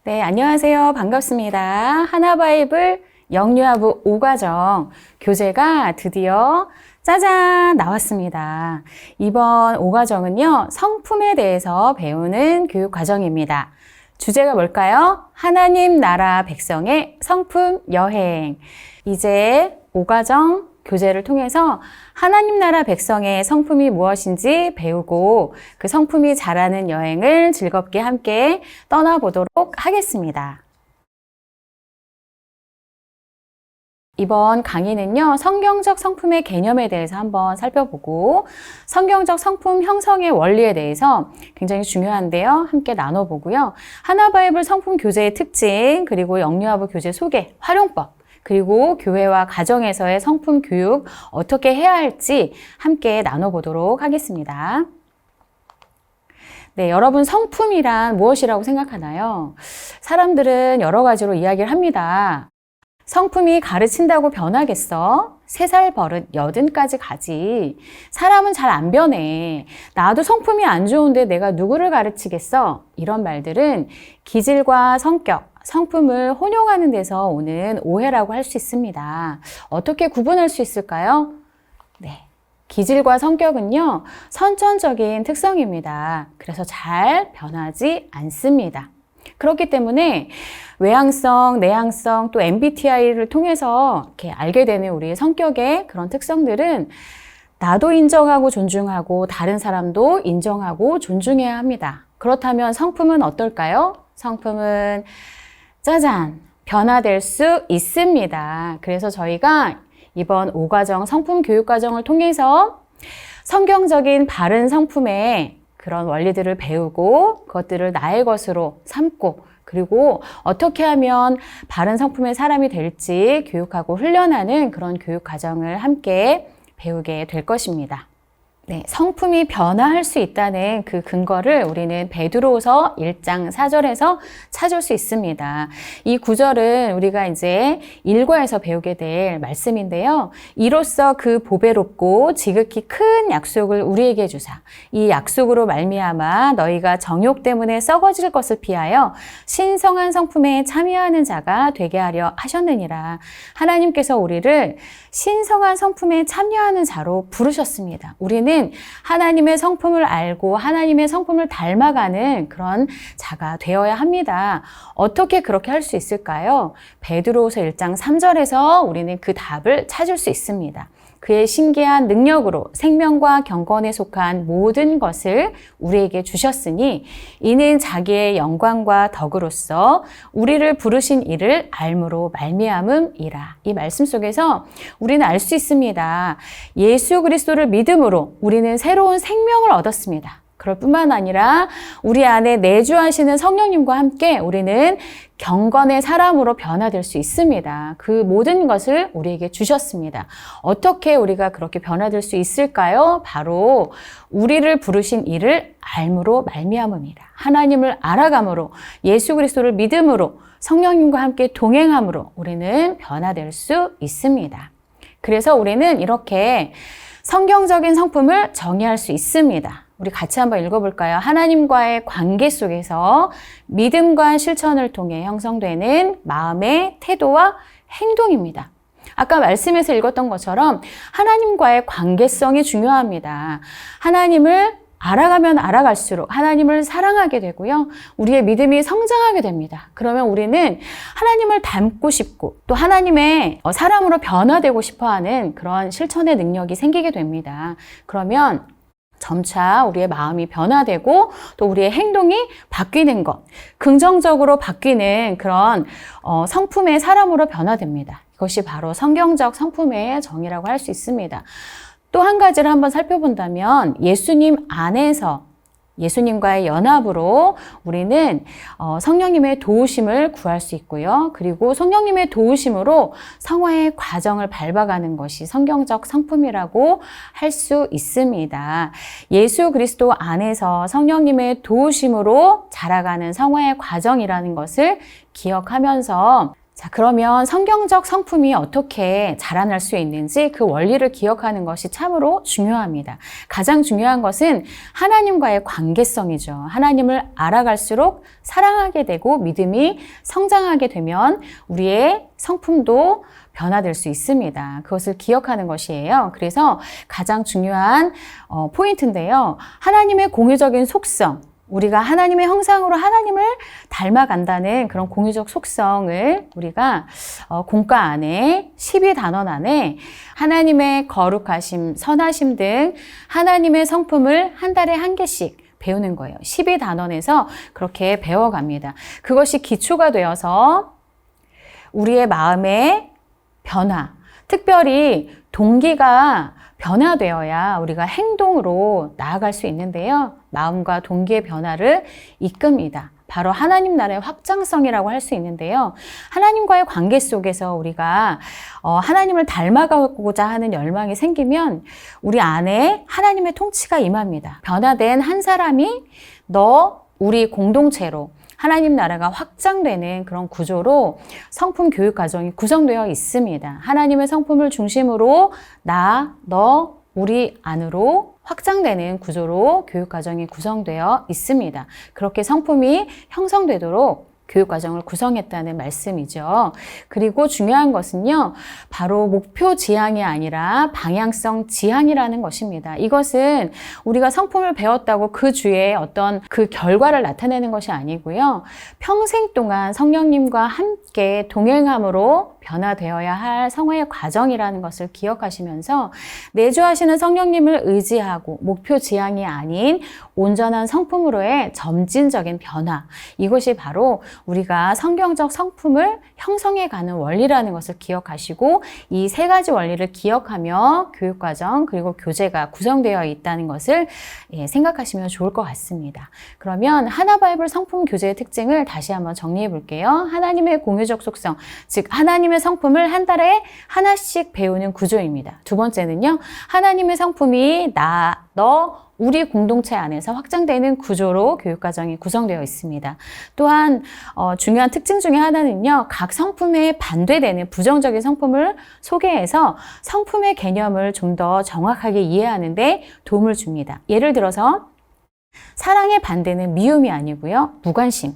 네, 안녕하세요. 반갑습니다. 하나바이블 영유아부 5과정 교재가 드디어 짜잔 나왔습니다. 이번 5과정은요, 성품에 대해서 배우는 교육과정입니다. 주제가 뭘까요? 하나님 나라 백성의 성품 여행. 이제 5과정 교재를 통해서 하나님 나라 백성의 성품이 무엇인지 배우고 그 성품이 자라는 여행을 즐겁게 함께 떠나보도록 하겠습니다. 이번 강의는요, 성경적 성품의 개념에 대해서 한번 살펴보고 성경적 성품 형성의 원리에 대해서 굉장히 중요한데요, 함께 나눠보고요. 하나바이블 성품 교재의 특징, 그리고 영유아부 교재 소개, 활용법, 그리고 교회와 가정에서의 성품 교육 어떻게 해야 할지 함께 나눠보도록 하겠습니다. 네, 여러분 성품이란 무엇이라고 생각하나요? 사람들은 여러 가지로 이야기를 합니다. 성품이 가르친다고 변하겠어? 3살 버릇 80까지 가지. 사람은 잘 안 변해. 나도 성품이 안 좋은데 내가 누구를 가르치겠어? 이런 말들은 기질과 성격, 성품을 혼용하는 데서 오는 오해라고 할 수 있습니다. 어떻게 구분할 수 있을까요? 네. 기질과 성격은요, 선천적인 특성입니다. 그래서 잘 변하지 않습니다. 그렇기 때문에 외향성, 내향성, 또 MBTI를 통해서 이렇게 알게 되는 우리의 성격의 그런 특성들은 나도 인정하고 존중하고 다른 사람도 인정하고 존중해야 합니다. 그렇다면 성품은 어떨까요? 성품은 짜잔! 변화될 수 있습니다. 그래서 저희가 이번 5과정 성품 교육과정을 통해서 성경적인 바른 성품의 그런 원리들을 배우고 그것들을 나의 것으로 삼고 그리고 어떻게 하면 바른 성품의 사람이 될지 교육하고 훈련하는 그런 교육과정을 함께 배우게 될 것입니다. 네, 성품이 변화할 수 있다는 그 근거를 우리는 베드로후서 1장 4절에서 찾을 수 있습니다. 이 구절은 우리가 이제 1과에서 배우게 될 말씀인데요. 이로써 그 보배롭고 지극히 큰 약속을 우리에게 주사 이 약속으로 말미암아 너희가 정욕 때문에 썩어질 것을 피하여 신성한 성품에 참여하는 자가 되게 하려 하셨느니라. 하나님께서 우리를 신성한 성품에 참여하는 자로 부르셨습니다. 우리는 하나님의 성품을 알고 하나님의 성품을 닮아가는 그런 자가 되어야 합니다. 어떻게 그렇게 할 수 있을까요? 베드로후서 1장 3절에서 우리는 그 답을 찾을 수 있습니다. 그의 신기한 능력으로 생명과 경건에 속한 모든 것을 우리에게 주셨으니 이는 자기의 영광과 덕으로서 우리를 부르신 이를 알므로 말미암음이라. 이 말씀 속에서 우리는 알 수 있습니다. 예수 그리스도를 믿음으로 우리는 새로운 생명을 얻었습니다. 그럴 뿐만 아니라 우리 안에 내주하시는 성령님과 함께 우리는 경건의 사람으로 변화될 수 있습니다. 그 모든 것을 우리에게 주셨습니다. 어떻게 우리가 그렇게 변화될 수 있을까요? 바로 우리를 부르신 이를 알므로 말미암음이라. 하나님을 알아감으로 예수 그리스도를 믿음으로 성령님과 함께 동행함으로 우리는 변화될 수 있습니다. 그래서 우리는 이렇게 성경적인 성품을 정의할 수 있습니다. 우리 같이 한번 읽어볼까요? 하나님과의 관계 속에서 믿음과 실천을 통해 형성되는 마음의 태도와 행동입니다. 아까 말씀에서 읽었던 것처럼 하나님과의 관계성이 중요합니다. 하나님을 알아가면 알아갈수록 하나님을 사랑하게 되고요. 우리의 믿음이 성장하게 됩니다. 그러면 우리는 하나님을 닮고 싶고 또 하나님의 사람으로 변화되고 싶어하는 그런 실천의 능력이 생기게 됩니다. 그러면 점차 우리의 마음이 변화되고 또 우리의 행동이 바뀌는 것, 긍정적으로 바뀌는 그런 성품의 사람으로 변화됩니다. 이것이 바로 성경적 성품의 정의라고 할 수 있습니다. 또 한 가지를 한번 살펴본다면 예수님 안에서 예수님과의 연합으로 우리는 성령님의 도우심을 구할 수 있고요. 그리고 성령님의 도우심으로 성화의 과정을 밟아가는 것이 성경적 성품이라고 할 수 있습니다. 예수 그리스도 안에서 성령님의 도우심으로 자라가는 성화의 과정이라는 것을 기억하면서 자, 그러면 성경적 성품이 어떻게 자라날 수 있는지 그 원리를 기억하는 것이 참으로 중요합니다. 가장 중요한 것은 하나님과의 관계성이죠. 하나님을 알아갈수록 사랑하게 되고 믿음이 성장하게 되면 우리의 성품도 변화될 수 있습니다. 그것을 기억하는 것이에요. 그래서 가장 중요한 포인트인데요. 하나님의 공유적인 속성, 우리가 하나님의 형상으로 하나님을 닮아간다는 그런 공유적 속성을 우리가 공과 안에 12단원 안에 하나님의 거룩하심, 선하심 등 하나님의 성품을 한 달에 한 개씩 배우는 거예요. 12단원에서 그렇게 배워갑니다. 그것이 기초가 되어서 우리의 마음의 변화, 특별히 동기가 변화되어야 우리가 행동으로 나아갈 수 있는데요. 마음과 동기의 변화를 이끕니다. 바로 하나님 나라의 확장성이라고 할 수 있는데요. 하나님과의 관계 속에서 우리가 하나님을 닮아가고자 하는 열망이 생기면 우리 안에 하나님의 통치가 임합니다. 변화된 한 사람이 우리 공동체로 하나님 나라가 확장되는 그런 구조로 성품 교육 과정이 구성되어 있습니다. 하나님의 성품을 중심으로 우리 안으로 확장되는 구조로 교육 과정이 구성되어 있습니다. 그렇게 성품이 형성되도록 교육 과정을 구성했다는 말씀이죠. 그리고 중요한 것은요, 바로 목표 지향이 아니라 방향성 지향이라는 것입니다. 이것은 우리가 성품을 배웠다고 그 주에 어떤 그 결과를 나타내는 것이 아니고요. 평생 동안 성령님과 함께 동행함으로 변화되어야 할 성화의 과정이라는 것을 기억하시면서 내주하시는 성령님을 의지하고 목표 지향이 아닌 온전한 성품으로의 점진적인 변화, 이것이 바로 우리가 성경적 성품을 형성해가는 원리라는 것을 기억하시고 이 세 가지 원리를 기억하며 교육과정 그리고 교재가 구성되어 있다는 것을 생각하시면 좋을 것 같습니다. 그러면 하나바이블 성품 교재의 특징을 다시 한번 정리해 볼게요. 하나님의 공유적 속성, 즉 하나님의 성품을 한 달에 하나씩 배우는 구조입니다. 두 번째는요, 하나님의 성품이 우리 공동체 안에서 확장되는 구조로 교육과정이 구성되어 있습니다. 또한 중요한 특징 중에 하나는요, 각 성품에 반대되는 부정적인 성품을 소개해서 성품의 개념을 좀 더 정확하게 이해하는 데 도움을 줍니다. 예를 들어서 사랑의 반대는 미움이 아니고요, 무관심,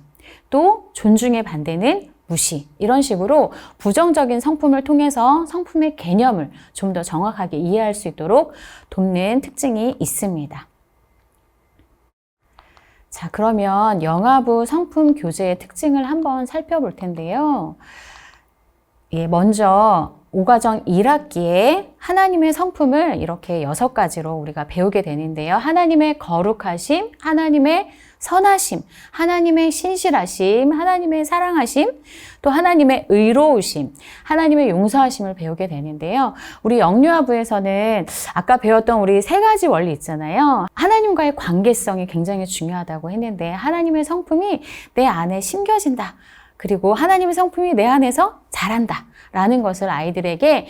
또 존중의 반대는 무시, 이런 식으로 부정적인 성품을 통해서 성품의 개념을 좀 더 정확하게 이해할 수 있도록 돕는 특징이 있습니다. 자, 그러면 영아부 성품 교재의 특징을 한번 살펴볼 텐데요. 먼저 5과정 1학기에 하나님의 성품을 이렇게 6가지로 우리가 배우게 되는데요. 하나님의 거룩하심, 하나님의 선하심, 하나님의 신실하심, 하나님의 사랑하심, 또 하나님의 의로우심, 하나님의 용서하심을 배우게 되는데요. 우리 영유아부에서는 아까 배웠던 우리 3가지 원리 있잖아요. 하나님과의 관계성이 굉장히 중요하다고 했는데 하나님의 성품이 내 안에 심겨진다. 그리고 하나님의 성품이 내 안에서 자란다 라는 것을 아이들에게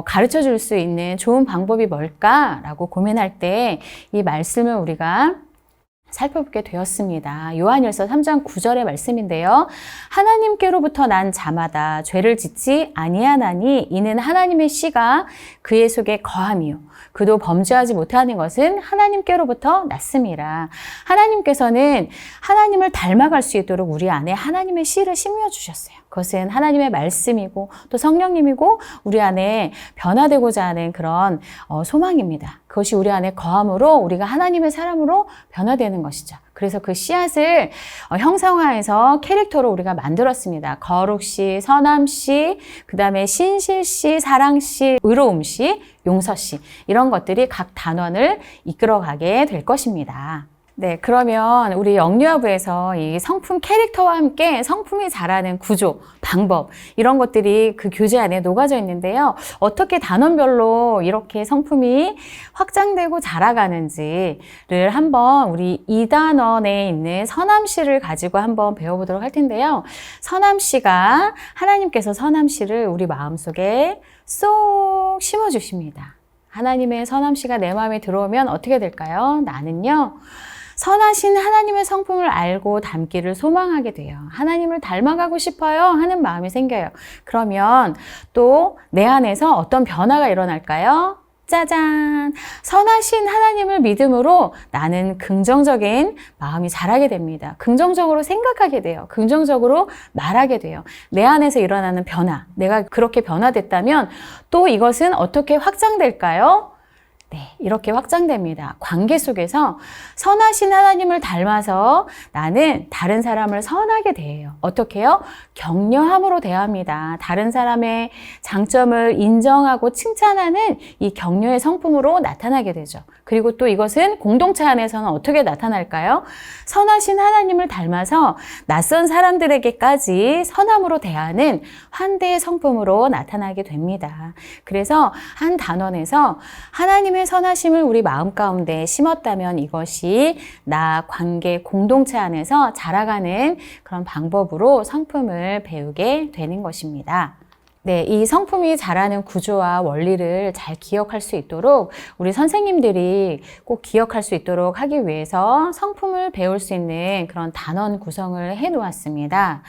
가르쳐 줄 수 있는 좋은 방법이 뭘까라고 고민할 때 이 말씀을 우리가 살펴보게 되었습니다. 요한일서 3장 9절의 말씀인데요. 하나님께로부터 난 자마다 죄를 짓지 아니하나니 이는 하나님의 씨가 그의 속에 거함이요 그도 범죄하지 못하는 것은 하나님께로부터 났음이라. 하나님께서는 하나님을 닮아갈 수 있도록 우리 안에 하나님의 씨를 심겨주셨어요. 그것은 하나님의 말씀이고 또 성령님이고 우리 안에 변화되고자 하는 그런 소망입니다. 그것이 우리 안에 거함으로 우리가 하나님의 사람으로 변화되는 것이죠. 그래서 그 씨앗을 형성화해서 캐릭터로 우리가 만들었습니다. 거룩씨, 선함씨, 그 다음에 신실씨, 사랑씨, 의로움씨, 용서씨, 이런 것들이 각 단원을 이끌어가게 될 것입니다. 네, 그러면 우리 영유아부에서 이 성품 캐릭터와 함께 성품이 자라는 구조, 방법, 이런 것들이 그 교재 안에 녹아져 있는데요. 어떻게 단원별로 이렇게 성품이 확장되고 자라가는지를 한번 우리 2단원에 있는 선함씨를 가지고 한번 배워보도록 할 텐데요. 선함씨가 하나님께서 선함씨를 우리 마음속에 쏙 심어주십니다. 하나님의 선함씨가 내 마음에 들어오면 어떻게 될까요? 나는요, 선하신 하나님의 성품을 알고 닮기를 소망하게 돼요. 하나님을 닮아가고 싶어요 하는 마음이 생겨요. 그러면 또 내 안에서 어떤 변화가 일어날까요? 짜잔! 선하신 하나님을 믿음으로 나는 긍정적인 마음이 자라게 됩니다. 긍정적으로 생각하게 돼요. 긍정적으로 말하게 돼요. 내 안에서 일어나는 변화, 내가 그렇게 변화됐다면 또 이것은 어떻게 확장될까요? 네, 이렇게 확장됩니다. 관계 속에서 선하신 하나님을 닮아서 나는 다른 사람을 선하게 대해요. 어떻게 해요? 격려함으로 대합니다. 다른 사람의 장점을 인정하고 칭찬하는 이 격려의 성품으로 나타나게 되죠. 그리고 또 이것은 공동체 안에서는 어떻게 나타날까요? 선하신 하나님을 닮아서 낯선 사람들에게까지 선함으로 대하는 환대의 성품으로 나타나게 됩니다. 그래서 한 단원에서 하나님의 선하심을 우리 마음 가운데 심었다면 이것이 나 관계 공동체 안에서 자라가는 그런 방법으로 성품을 배우게 되는 것입니다. 네, 이 성품이 자라는 구조와 원리를 잘 기억할 수 있도록 우리 선생님들이 꼭 기억할 수 있도록 하기 위해서 성품을 배울 수 있는 그런 단원 구성을 해 놓았습니다.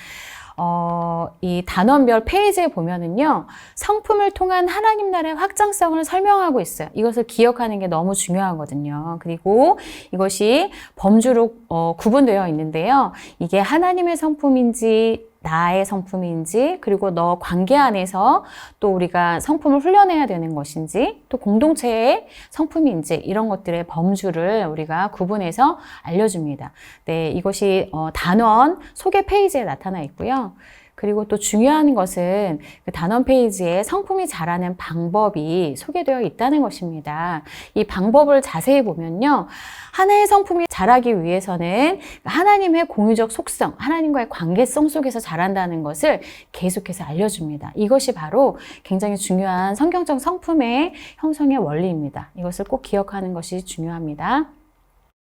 이 단원별 페이지에 보면은요, 성품을 통한 하나님 나라의 확장성을 설명하고 있어요. 이것을 기억하는 게 너무 중요하거든요. 그리고 이것이 범주로 구분되어 있는데요. 이게 하나님의 성품인지 나의 성품인지, 그리고 너 관계 안에서 또 우리가 성품을 훈련해야 되는 것인지, 또 공동체의 성품인지, 이런 것들의 범주를 우리가 구분해서 알려줍니다. 네, 이것이 단원 소개 페이지에 나타나 있고요. 그리고 또 중요한 것은 그 단원 페이지에 성품이 자라는 방법이 소개되어 있다는 것입니다. 이 방법을 자세히 보면요. 하나의 성품이 자라기 위해서는 하나님의 공유적 속성, 하나님과의 관계성 속에서 자란다는 것을 계속해서 알려줍니다. 이것이 바로 굉장히 중요한 성경적 성품의 형성의 원리입니다. 이것을 꼭 기억하는 것이 중요합니다.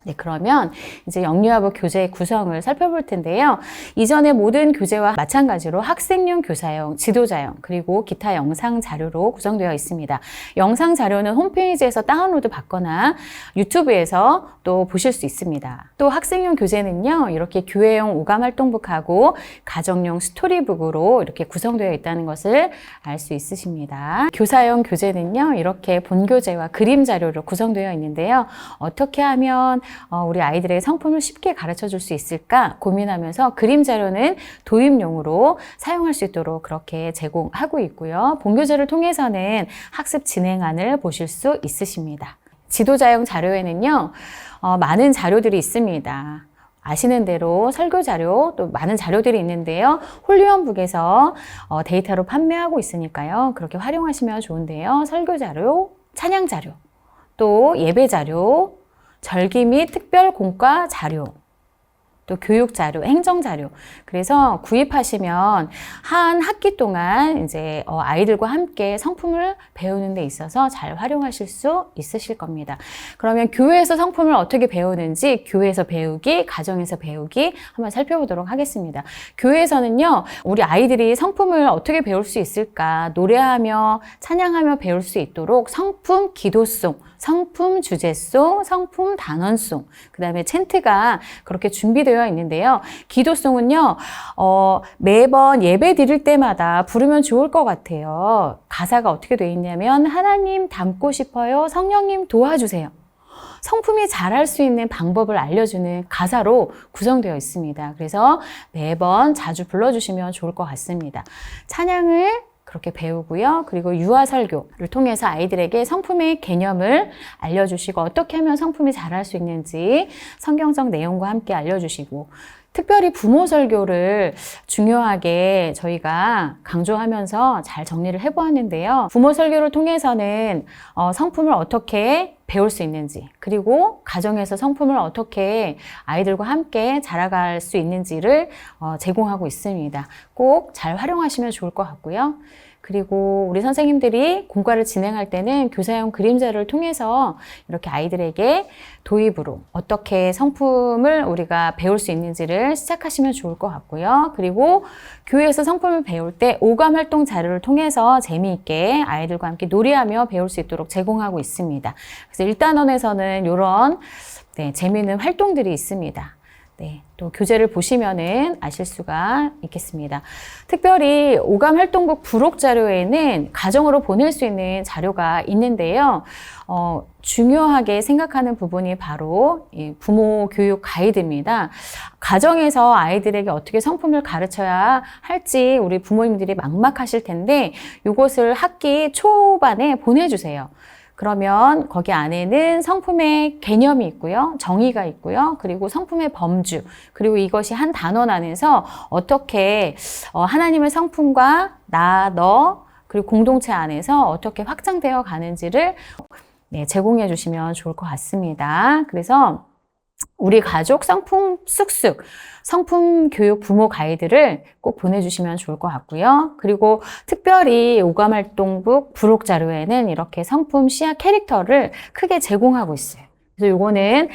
네, 그러면 이제 영유아부 교재의 구성을 살펴볼 텐데요. 이전의 모든 교재와 마찬가지로 학생용, 교사용, 지도자용, 그리고 기타 영상 자료로 구성되어 있습니다. 영상 자료는 홈페이지에서 다운로드 받거나 유튜브에서 또 보실 수 있습니다. 또 학생용 교재는요, 이렇게 교회용 오감활동북하고 가정용 스토리북으로 이렇게 구성되어 있다는 것을 알 수 있으십니다. 교사용 교재는요, 이렇게 본교재와 그림 자료로 구성되어 있는데요. 어떻게 하면 우리 아이들의 성품을 쉽게 가르쳐 줄 수 있을까 고민하면서 그림 자료는 도입용으로 사용할 수 있도록 그렇게 제공하고 있고요. 본교재를 통해서는 학습 진행안을 보실 수 있으십니다. 지도자용 자료에는요, 많은 자료들이 있습니다. 아시는 대로 설교 자료, 또 많은 자료들이 있는데요. 홀리원북에서 데이터로 판매하고 있으니까요. 그렇게 활용하시면 좋은데요. 설교 자료, 찬양 자료, 또 예배 자료, 절기 및 특별 공과 자료, 또 교육 자료, 행정 자료. 그래서 구입하시면 한 학기 동안 이제 아이들과 함께 성품을 배우는 데 있어서 잘 활용하실 수 있으실 겁니다. 그러면 교회에서 성품을 어떻게 배우는지 교회에서 배우기, 가정에서 배우기 한번 살펴보도록 하겠습니다. 교회에서는요, 우리 아이들이 성품을 어떻게 배울 수 있을까? 노래하며 찬양하며 배울 수 있도록 성품 기도송, 성품 주제송, 성품 단원송, 그 다음에 챈트가 그렇게 준비되어 있는데요. 기도송은요, 매번 예배 드릴 때마다 부르면 좋을 것 같아요. 가사가 어떻게 되어 있냐면, 하나님 닮고 싶어요. 성령님 도와주세요. 성품이 자랄 수 있는 방법을 알려주는 가사로 구성되어 있습니다. 그래서 매번 자주 불러주시면 좋을 것 같습니다. 찬양을 그렇게 배우고요. 그리고 유아 설교를 통해서 아이들에게 성품의 개념을 알려주시고 어떻게 하면 성품이 자랄 수 있는지 성경적 내용과 함께 알려주시고, 특별히 부모 설교를 중요하게 저희가 강조하면서 잘 정리를 해보았는데요. 부모 설교를 통해서는 성품을 어떻게 배울 수 있는지, 그리고 가정에서 성품을 어떻게 아이들과 함께 자라갈 수 있는지를 제공하고 있습니다. 꼭 잘 활용하시면 좋을 것 같고요. 그리고 우리 선생님들이 공과를 진행할 때는 교사용 그림자를 통해서 이렇게 아이들에게 도입으로 어떻게 성품을 우리가 배울 수 있는지를 시작하시면 좋을 것 같고요. 그리고 교회에서 성품을 배울 때 오감활동 자료를 통해서 재미있게 아이들과 함께 놀이하며 배울 수 있도록 제공하고 있습니다. 그래서 1단원에서는 이런 네, 재미있는 활동들이 있습니다. 네, 또 교재를 보시면은 아실 수가 있겠습니다. 특별히 오감활동북 부록 자료에는 가정으로 보낼 수 있는 자료가 있는데요. 중요하게 생각하는 부분이 바로 이 부모 교육 가이드입니다. 가정에서 아이들에게 어떻게 성품을 가르쳐야 할지 우리 부모님들이 막막하실 텐데 이것을 학기 초반에 보내주세요. 그러면 거기 안에는 성품의 개념이 있고요. 정의가 있고요. 그리고 성품의 범주, 그리고 이것이 한 단원 안에서 어떻게 하나님의 성품과 나, 너, 그리고 공동체 안에서 어떻게 확장되어 가는지를 네, 제공해 주시면 좋을 것 같습니다. 그래서 우리 가족 성품 쑥쑥 성품 교육 부모 가이드를 꼭 보내주시면 좋을 것 같고요. 그리고 특별히 오감활동북 부록 자료에는 이렇게 성품 씨앗 캐릭터를 크게 제공하고 있어요. 그래서 이거는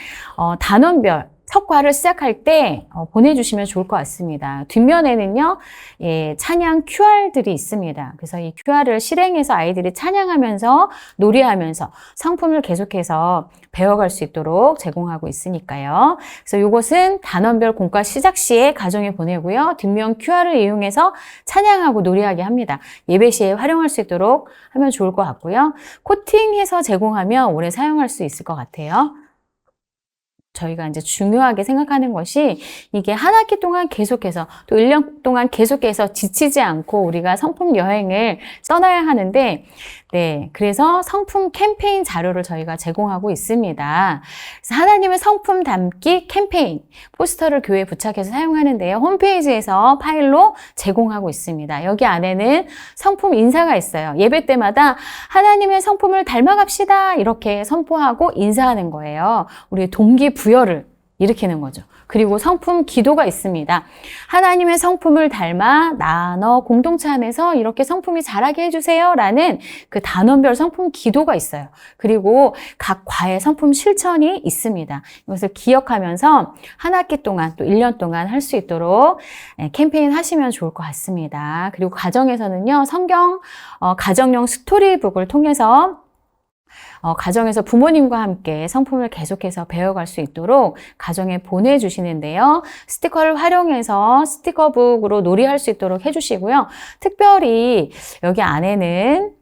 단원별 석과를 시작할 때 보내주시면 좋을 것 같습니다. 뒷면에는요, 예, 찬양 QR들이 있습니다. 그래서 이 QR을 실행해서 아이들이 찬양하면서 놀이하면서 성품을 계속해서 배워갈 수 있도록 제공하고 있으니까요. 그래서 이것은 단원별 공과 시작 시에 가정에 보내고요. 뒷면 QR을 이용해서 찬양하고 놀이하게 합니다. 예배 시에 활용할 수 있도록 하면 좋을 것 같고요. 코팅해서 제공하면 오래 사용할 수 있을 것 같아요. 저희가 이제 중요하게 생각하는 것이 이게 한 학기 동안 계속해서 또 1년 동안 계속해서 지치지 않고 우리가 성품 여행을 떠나야 하는데 네, 그래서 성품 캠페인 자료를 저희가 제공하고 있습니다. 그래서 하나님의 성품 담기 캠페인 포스터를 교회에 부착해서 사용하는데요. 홈페이지에서 파일로 제공하고 있습니다. 여기 안에는 성품 인사가 있어요. 예배 때마다 하나님의 성품을 닮아갑시다 이렇게 선포하고 인사하는 거예요. 우리의 동기부여를 일으키는 거죠. 그리고 성품 기도가 있습니다. 하나님의 성품을 닮아 나, 너 공동체 안에서 이렇게 성품이 자라게 해주세요 라는 그 단원별 성품 기도가 있어요. 그리고 각 과의 성품 실천이 있습니다. 이것을 기억하면서 한 학기 동안 또 1년 동안 할 수 있도록 캠페인 하시면 좋을 것 같습니다. 그리고 가정에서는요, 성경 가정용 스토리북을 통해서 가정에서 부모님과 함께 성품을 계속해서 배워갈 수 있도록 가정에 보내주시는데요. 스티커를 활용해서 스티커북으로 놀이할 수 있도록 해주시고요. 특별히 여기 안에는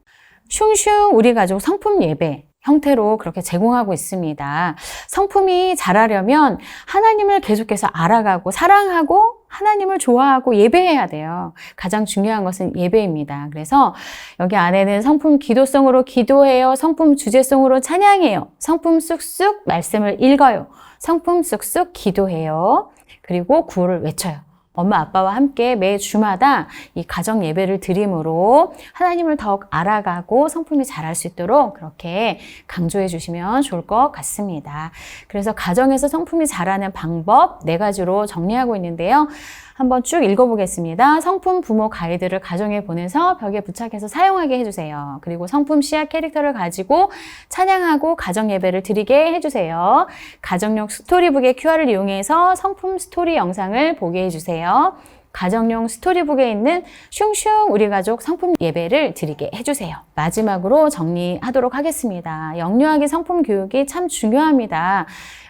슝슝 우리 가족 성품 예배 형태로 그렇게 제공하고 있습니다. 성품이 자라려면 하나님을 계속해서 알아가고 사랑하고 하나님을 좋아하고 예배해야 돼요. 가장 중요한 것은 예배입니다. 그래서 여기 안에는 성품 기도송으로 기도해요. 성품 주제송으로 찬양해요. 성품 쑥쑥 말씀을 읽어요. 성품 쑥쑥 기도해요. 그리고 구호를 외쳐요. 엄마 아빠와 함께 매 주마다 이 가정 예배를 드림으로 하나님을 더욱 알아가고 성품이 자랄 수 있도록 그렇게 강조해 주시면 좋을 것 같습니다. 그래서 가정에서 성품이 자라는 방법 4가지로 정리하고 있는데요. 한번 쭉 읽어보겠습니다. 성품 부모 가이드를 가정에 보내서 벽에 부착해서 사용하게 해주세요. 그리고 성품 씨앗 캐릭터를 가지고 찬양하고 가정 예배를 드리게 해주세요. 가정용 스토리북의 QR을 이용해서 성품 스토리 영상을 보게 해주세요. 가정용 스토리북에 있는 슝슝 우리 가족 성품 예배를 드리게 해주세요. 마지막으로 정리하도록 하겠습니다. 영유아기 성품 교육이 참 중요합니다.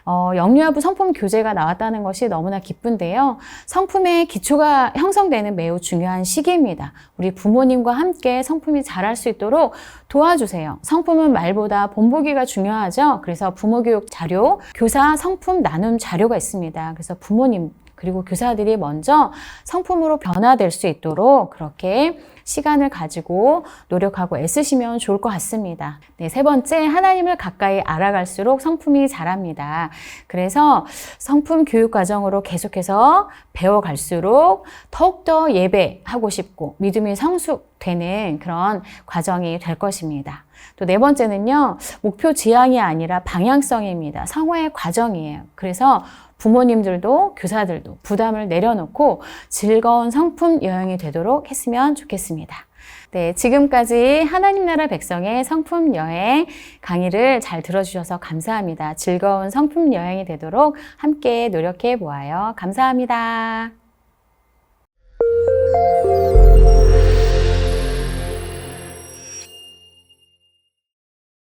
영유아부 성품 교재가 나왔다는 것이 너무나 기쁜데요. 성품의 기초가 형성되는 매우 중요한 시기입니다. 우리 부모님과 함께 성품이 자랄 수 있도록 도와주세요. 성품은 말보다 본보기가 중요하죠. 그래서 부모교육 자료, 교사 성품 나눔 자료가 있습니다. 그래서 부모님 그리고 교사들이 먼저 성품으로 변화될 수 있도록 그렇게 시간을 가지고 노력하고 애쓰시면 좋을 것 같습니다. 네, 3번째, 하나님을 가까이 알아갈수록 성품이 자랍니다. 그래서 성품 교육 과정으로 계속해서 배워갈수록 더욱더 예배하고 싶고 믿음이 성숙되는 그런 과정이 될 것입니다. 또 4번째는요, 목표 지향이 아니라 방향성입니다. 성화의 과정이에요. 그래서 부모님들도 교사들도 부담을 내려놓고 즐거운 성품 여행이 되도록 했으면 좋겠습니다. 네, 지금까지 하나님 나라 백성의 성품 여행 강의를 잘 들어주셔서 감사합니다. 즐거운 성품 여행이 되도록 함께 노력해 보아요. 감사합니다.